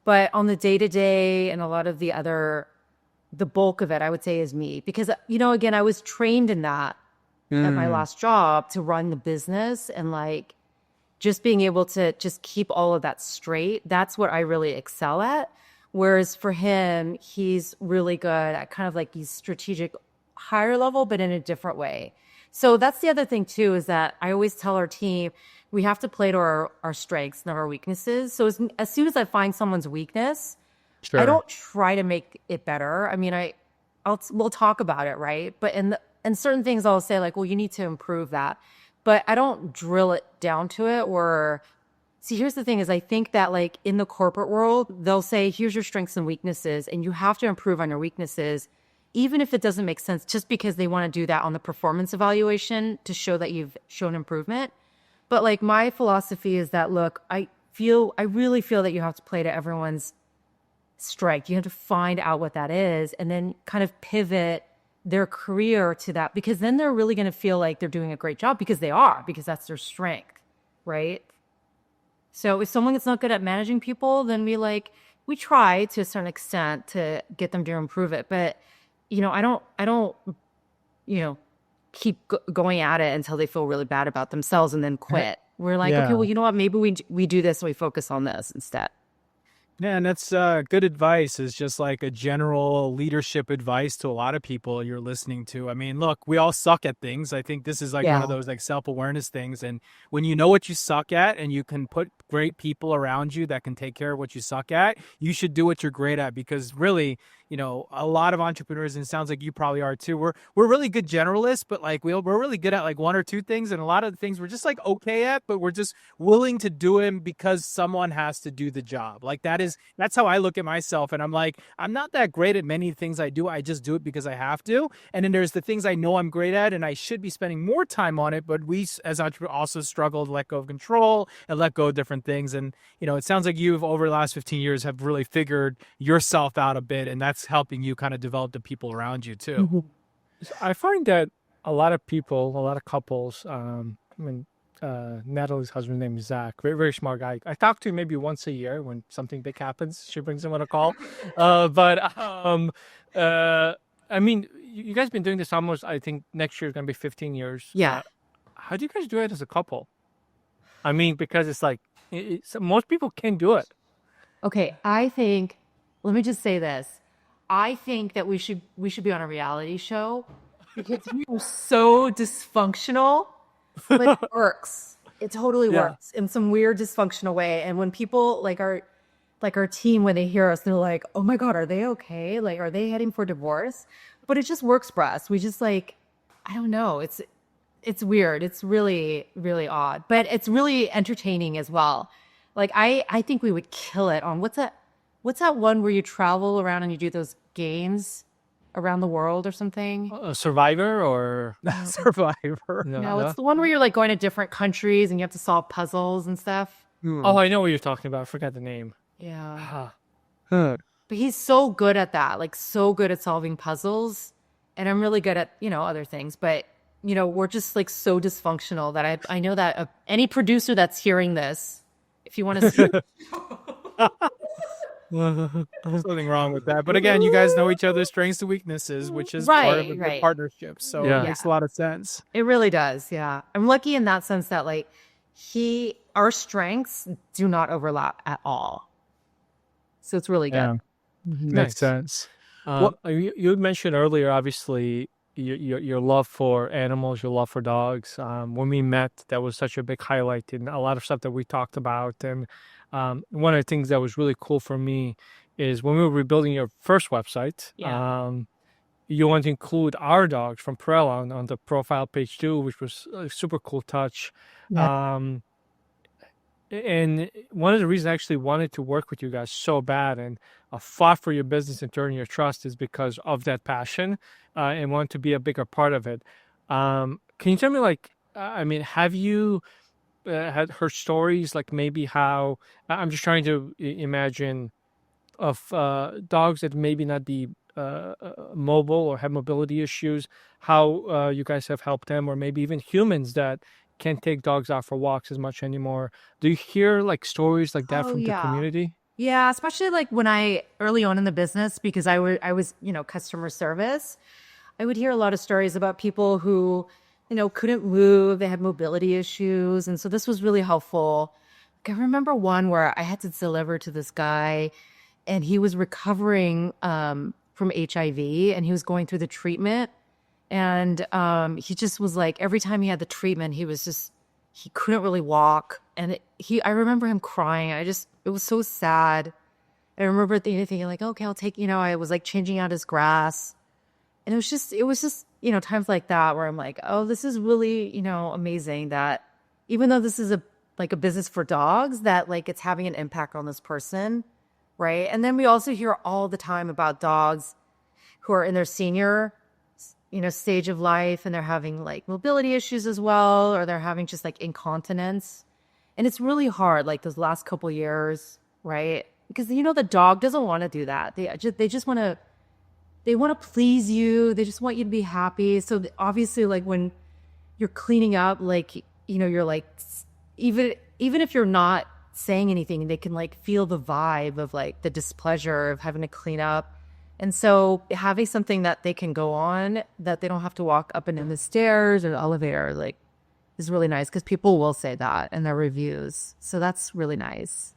But on the day-to-day and a lot of the bulk of it, I would say, is me. Because, again, I was trained in that at my last job to run the business, and like just being able to just keep all of that straight. That's what I really excel at. Whereas for him, he's really good at kind of like these strategic higher level, but in a different way. So that's the other thing too, is that I always tell our team, we have to play to our strengths, not our weaknesses. So as soon as I find someone's weakness, sure, I don't try to make it better. I mean, we'll talk about it, right? But in certain things, I'll say like, well, you need to improve that. But I don't drill it down to it, or See, here's the thing is I think that like in the corporate world, they'll say, here's your strengths and weaknesses, and you have to improve on your weaknesses, even if it doesn't make sense, just because they want to do that on the performance evaluation to show that you've shown improvement. But like my philosophy is that, look, I really feel that you have to play to everyone's strength. You have to find out what that is and then kind of pivot their career to that, because then they're really going to feel like they're doing a great job because that's their strength, right? So if someone is not good at managing people, then we try to a certain extent to get them to improve it. But, I don't, keep going at it until they feel really bad about themselves and then quit. We're like, okay, well, you know what? Maybe we do this and we focus on this instead. Yeah, and that's good advice. Is just like a general leadership advice to a lot of people you're listening to. I mean, look, we all suck at things. I think this is like one of those like self-awareness things. And when you know what you suck at and you can put great people around you that can take care of what you suck at, you should do what you're great at, because really, a lot of entrepreneurs, and it sounds like you probably are too, we're really good generalists, but like we're really good at like one or two things, and a lot of the things we're just like okay at, but we're just willing to do them because someone has to do the job. Like that's how I look at myself, and I'm like, I'm not that great at many things I do. I just do it because I have to. And then there's the things I know I'm great at and I should be spending more time on it, but we as entrepreneurs also struggle to let go of control and let go of different things. And it sounds like you've over the last 15 years have really figured yourself out a bit, and that's helping you kind of develop the people around you too. Mm-hmm. I find that a lot of people, a lot of couples, Natalie's husband's name is Zach, very, very smart guy. I talk to him maybe once a year when something big happens. She brings him on a call. You guys been doing this almost, I think next year is going to be 15 years. Yeah. How do you guys do it as a couple? I mean, because it's like, most people can't do it. Okay, let me just say this. I think that we should be on a reality show because we are so dysfunctional, but it works. It totally works in some weird dysfunctional way. And when people like our team, when they hear us, they're like, oh my God, are they okay? Like, are they heading for divorce? But it just works for us. We just I don't know. It's weird. It's really, really odd, but it's really entertaining as well. Like I think we would kill it on what's that one where you travel around and you do those games around the world or something? Survivor or Survivor? No, it's the one where you're like going to different countries and you have to solve puzzles and stuff. Oh, I know what you're talking about. I forgot the name. Yeah. But he's so good at that, like so good at solving puzzles. And I'm really good at, other things. But, we're just like so dysfunctional that I know that any producer that's hearing this, if you want to see... There's nothing wrong with that. But again, you guys know each other's strengths and weaknesses, which is part of a good partnership. So it makes a lot of sense. It really does. Yeah. I'm lucky in that sense that like our strengths do not overlap at all. So it's really good. Yeah. Makes sense. You mentioned earlier, obviously, your love for animals, your love for dogs. When we met, that was such a big highlight in a lot of stuff that we talked about. And one of the things that was really cool for me is when we were rebuilding your first website, you want to include our dogs from Perella on the profile page too, which was a super cool touch. Yeah. And one of the reasons I actually wanted to work with you guys so bad and fought for your business and turn your trust is because of that passion and wanted to be a bigger part of it. Can you tell me, have you had heard stories like maybe how, I'm just trying to imagine of dogs that maybe not be mobile or have mobility issues, how you guys have helped them, or maybe even humans that can't take dogs out for walks as much anymore. Do you hear like stories like that from the community? Yeah, especially like when early on in the business, because I was, customer service, I would hear a lot of stories about people who, couldn't move, they had mobility issues. And so this was really helpful. Like, I remember one where I had to deliver to this guy and he was recovering from HIV and he was going through the treatment. And he just was like, every time he had the treatment, he couldn't really walk. And I remember him crying. It was so sad. I remember thinking like, okay, I'll take, I was like changing out his grass. And it was just, times like that where I'm like, oh, this is really, amazing that even though this is like a business for dogs, that like it's having an impact on this person, right? And then we also hear all the time about dogs who are in their senior, stage of life, and they're having like mobility issues as well, or they're having just like incontinence. And it's really hard, like those last couple years, right? Because the dog doesn't want to do that. They just want to please you. They just want you to be happy. So obviously, like when you're cleaning up, like you're like, even if you're not saying anything, they can like feel the vibe of like the displeasure of having to clean up. And so having something that they can go on, that they don't have to walk up and down the stairs or the elevator, like, is really nice, because people will say that in their reviews. So that's really nice.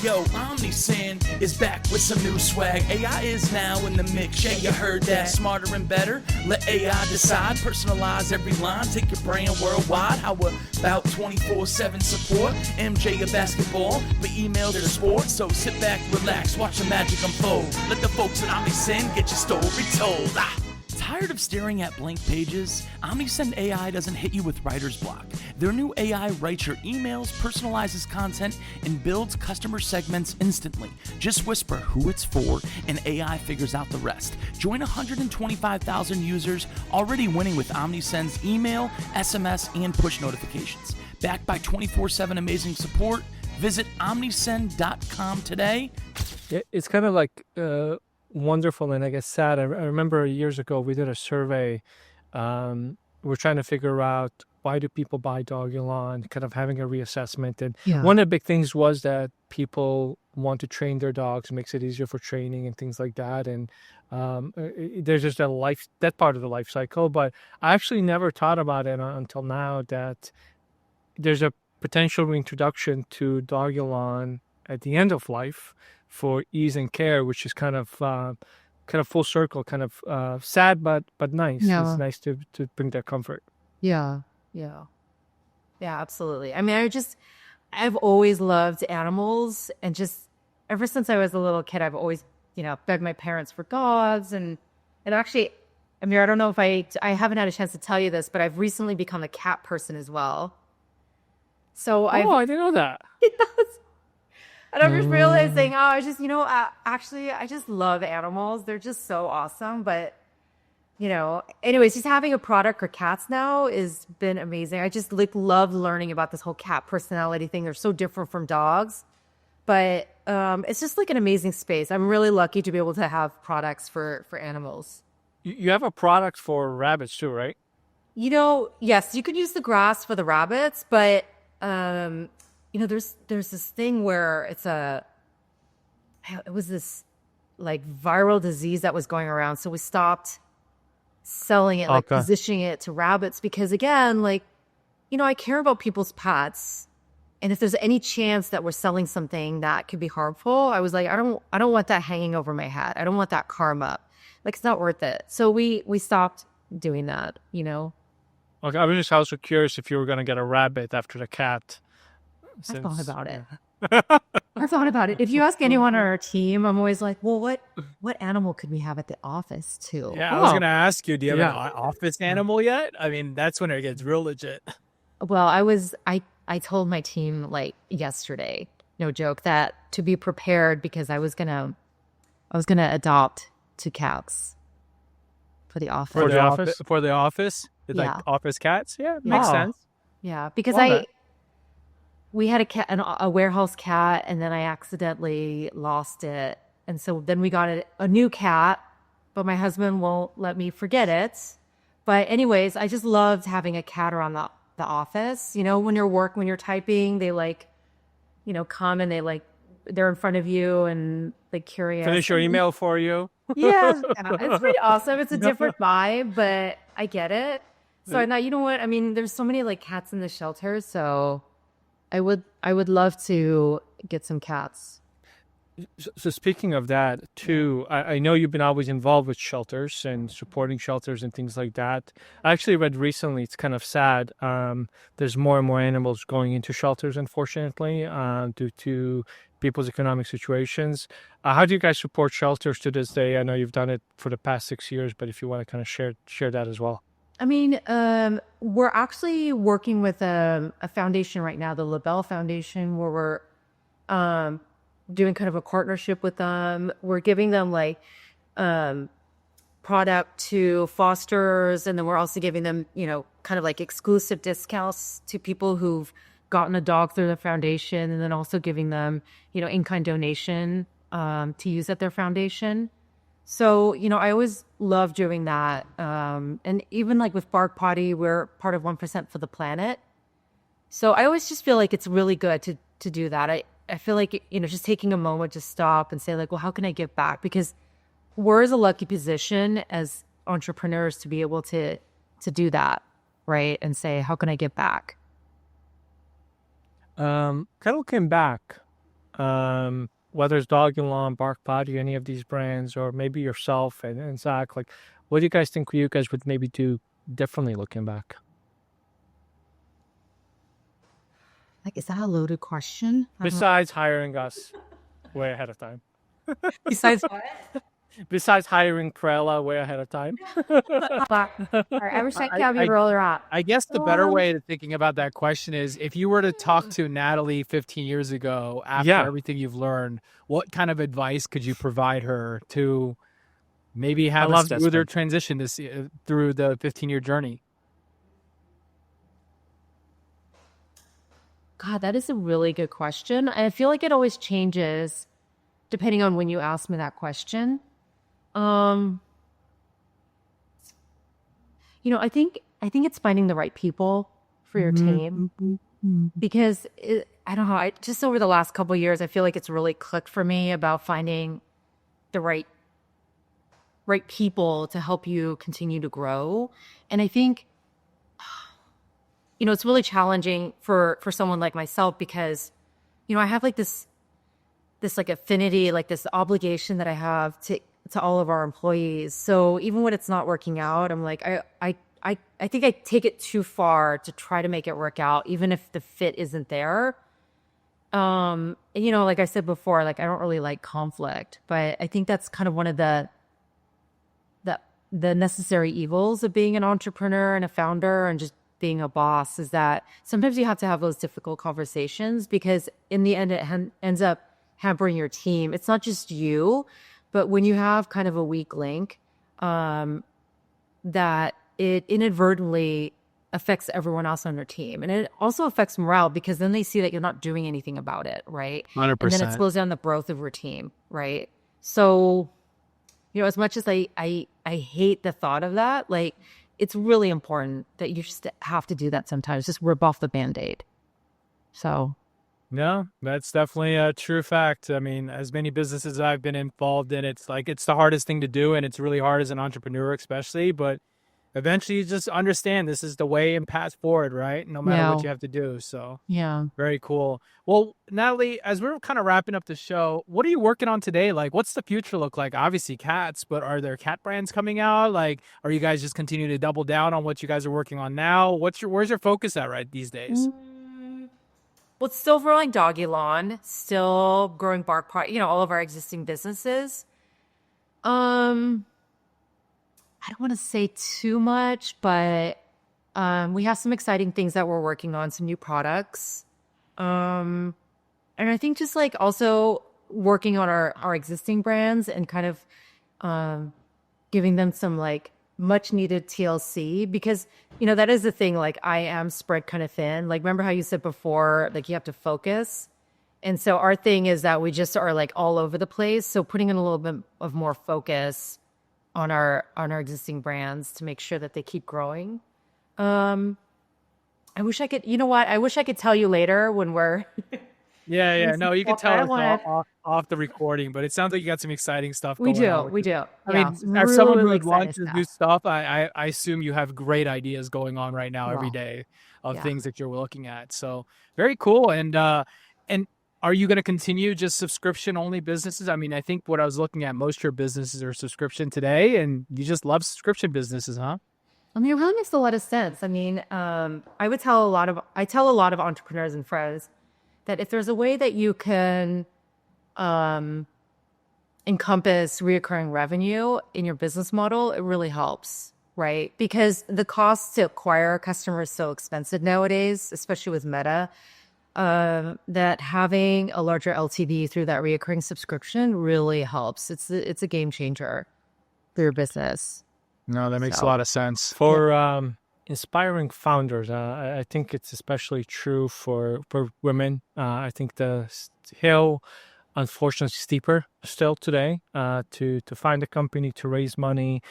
Yo, OmniSend is back with some new swag. AI is now in the mix. Yeah, you heard that. Smarter and better. Let AI decide. Personalize every line. Take your brand worldwide. How about 24/7 support? MJ of basketball, but email to sports. So sit back, relax, watch the magic unfold. Let the folks at OmniSend get your story told. Tired of staring at blank pages? OmniSend AI doesn't hit you with writer's block. Their new AI writes your emails, personalizes content, and builds customer segments instantly. Just whisper who it's for, and AI figures out the rest. Join 125,000 users already winning with OmniSend's email, SMS, and push notifications. Backed by 24/7 amazing support, visit omnisend.com today. It's kind of like wonderful and I guess sad. I remember years ago we did a survey. We're trying to figure out, why do people buy DoggyLawn, kind of having a reassessment. And one of the big things was that people want to train their dogs, makes it easier for training and things like that. And there's just that part of the life cycle. But I actually never thought about it until now, that there's a potential reintroduction to DoggyLawn at the end of life for ease and care, which is kind of full circle, kind of sad but nice. Yeah. It's nice to bring that comfort. Yeah, absolutely. I mean, I've always loved animals, and just ever since I was a little kid, I've always, begged my parents for dogs, and actually, Amir, I don't know if I haven't had a chance to tell you this, but I've recently become a cat person as well. So I didn't know that. And I'm just realizing, actually, I just love animals. They're just so awesome. But, anyways, just having a product for cats now has been amazing. I just love learning about this whole cat personality thing. They're so different from dogs. But it's just like an amazing space. I'm really lucky to be able to have products for animals. You have a product for rabbits too, right? Yes, you could use the grass for the rabbits, but there's this thing where it was this like viral disease that was going around. So we stopped selling it, like positioning it to rabbits, because again, like, I care about people's pets. And if there's any chance that we're selling something that could be harmful, I was like, I don't want that hanging over my head. I don't want that karma. Like, it's not worth it. So we stopped doing that, Okay, I was just also curious if you were going to get a rabbit after the cat. I thought about it. I thought about it. If you ask anyone on our team, I'm always like, well, what animal could we have at the office too? Yeah, I was going to ask you, do you have an office animal yet? I mean, that's when it gets real legit. Well, I told my team like yesterday, no joke, that to be prepared, because I was gonna adopt 2 cats for the office. For the office? Like office cats? Yeah, makes sense. Yeah, because we had a warehouse cat, and then I accidentally lost it. And so then we got a new cat, but my husband won't let me forget it. But anyways, I just loved having a cat around the office. When you're typing, they like, come and they're in front of you and like curious. Finish your email for you. Yeah, it's pretty awesome. It's a different vibe, but I get it. So now, you know what? I mean, there's so many like cats in the shelter, so I would love to get some cats. So speaking of that too, I know you've been always involved with shelters and supporting shelters and things like that. I actually read recently, it's kind of sad. There's more and more animals going into shelters, unfortunately, due to people's economic situations. How do you guys support shelters to this day? I know you've done it for the past 6 years, but if you want to kind of share that as well. I mean, we're actually working with a foundation right now, the LaBelle Foundation, where we're doing kind of a partnership with them. We're giving them like product to fosters, and then we're also giving them, kind of like exclusive discounts to people who've gotten a dog through the foundation, and then also giving them, in-kind donation to use at their foundation. So, I always love doing that. And even like with Bark Potty, we're part of 1% for the planet. So I always just feel like it's really good to do that. I feel like, just taking a moment to stop and say like, well, how can I give back? Because we're in a lucky position as entrepreneurs to be able to do that, right? And say, how can I give back? Kind of looking back, whether it's DoggyLawn, Bark Potty, any of these brands, or maybe yourself and Zach, like, what do you guys think you guys would maybe do differently looking back? Like, is that a loaded question? Besides hiring us way ahead of time. Besides what? Besides hiring Prella way ahead of time. All right, I wish I could have you roller up. I guess the better way of thinking about that question is, if you were to talk to Natalie 15 years ago, after everything you've learned, what kind of advice could you provide her to maybe have a smoother transition through the 15-year journey? God, that is a really good question. I feel like it always changes depending on when you ask me that question. I think it's finding the right people for your team, because I don't know. Just over the last couple of years, I feel like it's really clicked for me about finding the right people to help you continue to grow. And I think, it's really challenging for someone like myself, because, I have like this like affinity, like this obligation that I have to all of our employees. So even when it's not working out, I'm like, I think I take it too far to try to make it work out, even if the fit isn't there. And, like I said before, like I don't really like conflict, but I think that's kind of one of the necessary evils of being an entrepreneur and a founder and just being a boss, is that sometimes you have to have those difficult conversations, because in the end, it ends up hampering your team. It's not just you, but when you have kind of a weak link, that it inadvertently affects everyone else on your team. And it also affects morale, because then they see that you're not doing anything about it, right? 100%. And then it slows down the growth of your team, right? So, as much as I hate the thought of that, like, it's really important that you just have to do that sometimes. Just rip off the Band-Aid. So... No, that's definitely a true fact. I mean, as many businesses I've been involved in, it's the hardest thing to do, and it's really hard as an entrepreneur especially, but eventually you just understand this is the way and path forward, right? No matter what you have to do. So yeah, very cool. Well, Natalie, as we're kind of wrapping up the show, what are you working on today? Like, what's the future look like? Obviously cats, but are there cat brands coming out? Like, are you guys just continuing to double down on what you guys are working on now? Where's your focus at right these days? Well, it's still growing DoggyLawn, still growing Bark Potty, all of our existing businesses. I don't want to say too much, but we have some exciting things that we're working on, some new products. And I think just like also working on our existing brands and kind of giving them some like much needed TLC, because that is the thing, like I am spread kind of thin. Like, remember how you said before, like you have to focus, and so our thing is that we just are like all over the place. So putting in a little bit of more focus on our existing brands to make sure that they keep growing. I wish I could, I wish I could tell you later when we're Yeah. No, you can tell us off the recording, but it sounds like you got some exciting stuff going on. We do. I mean, as someone who launches new stuff, I assume you have great ideas going on right now every day of things that you're looking at. So very cool. And are you going to continue just subscription only businesses? I mean, I think what I was looking at, most of your businesses are subscription today, and you just love subscription businesses, huh? I mean, it really makes a lot of sense. I mean, I tell a lot of entrepreneurs and friends that if there's a way that you can encompass reoccurring revenue in your business model, it really helps. right? Because the cost to acquire a customer is so expensive nowadays, especially with Meta, that having a larger LTV through that reoccurring subscription really helps. It's a game changer for your business. No, that makes a lot of sense. For inspiring founders, I think it's especially true for women. I think the hill, unfortunately, is steeper still today to find a company, to raise money,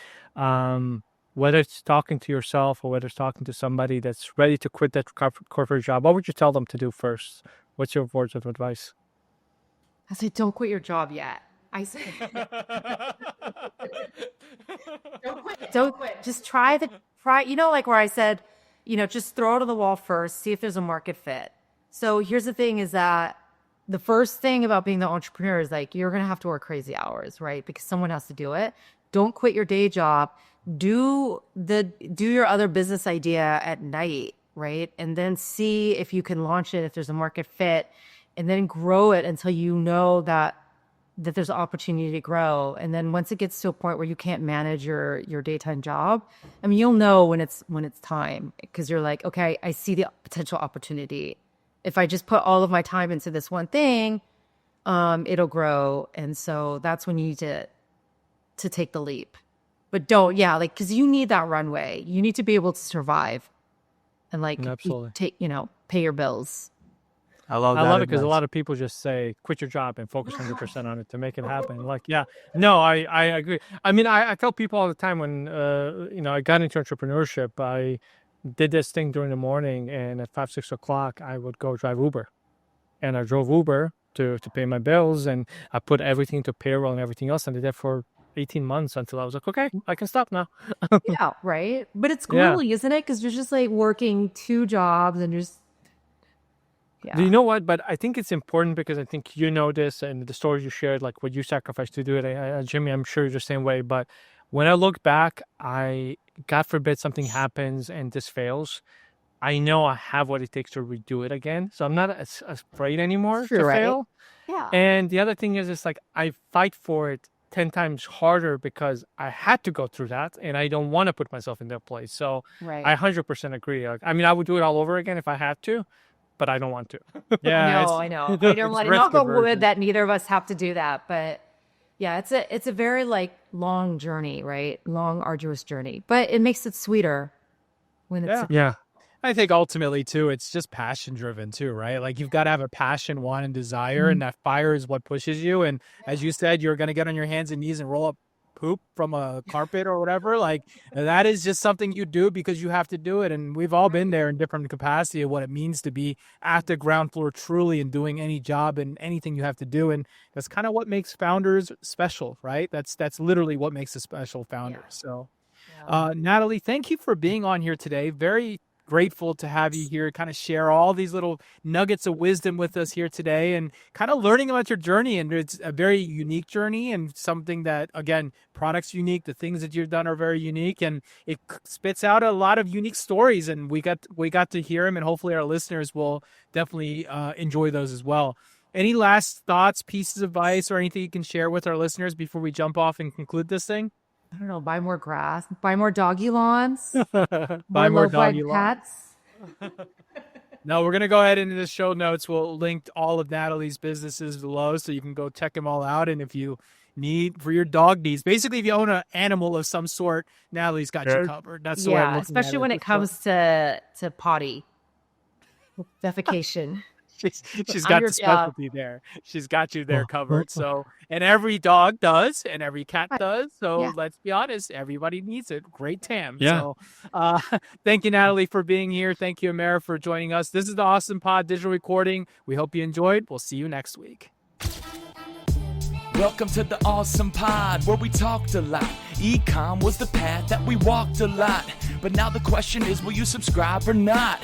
whether it's talking to yourself or whether it's talking to somebody that's ready to quit that corporate job. What would you tell them to do first? What's your words of advice? I say, don't quit your job yet. I say, don't quit. Just try, like where I said, just throw it on the wall first, see if there's a market fit. So here's the thing is that the first thing about being the entrepreneur is like, you're going to have to work crazy hours, right? Because someone has to do it. Don't quit your day job. Do your other business idea at night, right? And then see if you can launch it, if there's a market fit, and then grow it until you know that there's an opportunity to grow. And then once it gets to a point where you can't manage your daytime job, I mean, you'll know when it's time, because you're like, okay, I see the potential opportunity. If I just put all of my time into this one thing, it'll grow. And so that's when you need to take the leap. But because you need that runway. You need to be able to survive and absolutely pay your bills. I love it because a lot of people just say, quit your job and focus 100% on it to make it happen. I agree. I mean, I tell people all the time when, I got into entrepreneurship, I did this thing during the morning, and at 5-6 o'clock, I would go drive Uber. And I drove Uber to pay my bills, and I put everything to payroll and everything else. And I did that for 18 months until I was like, okay, I can stop now. Yeah, right. But it's grueling, isn't it? Because you're just like working 2 jobs and just, Do you know what? But I think it's important because I think you know this and the stories you shared, like what you sacrificed to do it. Jimmy, I'm sure you're the same way. But when I look back, God forbid something happens and this fails, I know I have what it takes to redo it again. So I'm not as afraid anymore to fail. Yeah. And the other thing is, it's like I fight for it 10 times harder because I had to go through that and I don't want to put myself in that place. So I 100% agree. I mean, I would do it all over again if I had to, but I don't want to. Yeah. No, I know. I don't want to knock on wood that neither of us have to do that. But yeah, it's a very long journey, right? Long, arduous journey, but it makes it sweeter when it's. Yeah. I think ultimately too, it's just passion driven too, right? Like you've got to have a passion, want, and desire, and that fire is what pushes you. And as you said, you're going to get on your hands and knees and roll up poop from a carpet or whatever. Like that is just something you do because you have to do it. And we've all been there in different capacity of what it means to be at the ground floor truly and doing any job and anything you have to do. And that's kind of what makes founders special, right? That's literally what makes a special founder. So Natalie, thank you for being on here today. Very grateful to have you here, kind of share all these little nuggets of wisdom with us here today and kind of learning about your journey. And it's a very unique journey and something that, again, product's unique. The things that you've done are very unique and it spits out a lot of unique stories. And we got to hear them, and hopefully our listeners will definitely enjoy those as well. Any last thoughts, pieces of advice, or anything you can share with our listeners before we jump off and conclude this thing? I don't know, buy more grass, buy more doggy lawns, buy more doggy pets. No, we're going to go ahead into the show notes. We'll link all of Natalie's businesses below so you can go check them all out. And if you need for your dog needs, basically if you own an animal of some sort, Natalie's got you covered. That's the way I'm looking especially at it. When it comes to potty, defecation. She's got the specialty there. She's got you there covered. So, and every dog does, and every cat does. So let's be honest, everybody needs it. Great TAM. Yeah. So, thank you, Natalie, for being here. Thank you, Amara, for joining us. This is the ASOM Pod digital recording. We hope you enjoyed. We'll see you next week. Welcome to the ASOM Pod, where we talked a lot. E-com was the path that we walked a lot. But now the question is, will you subscribe or not?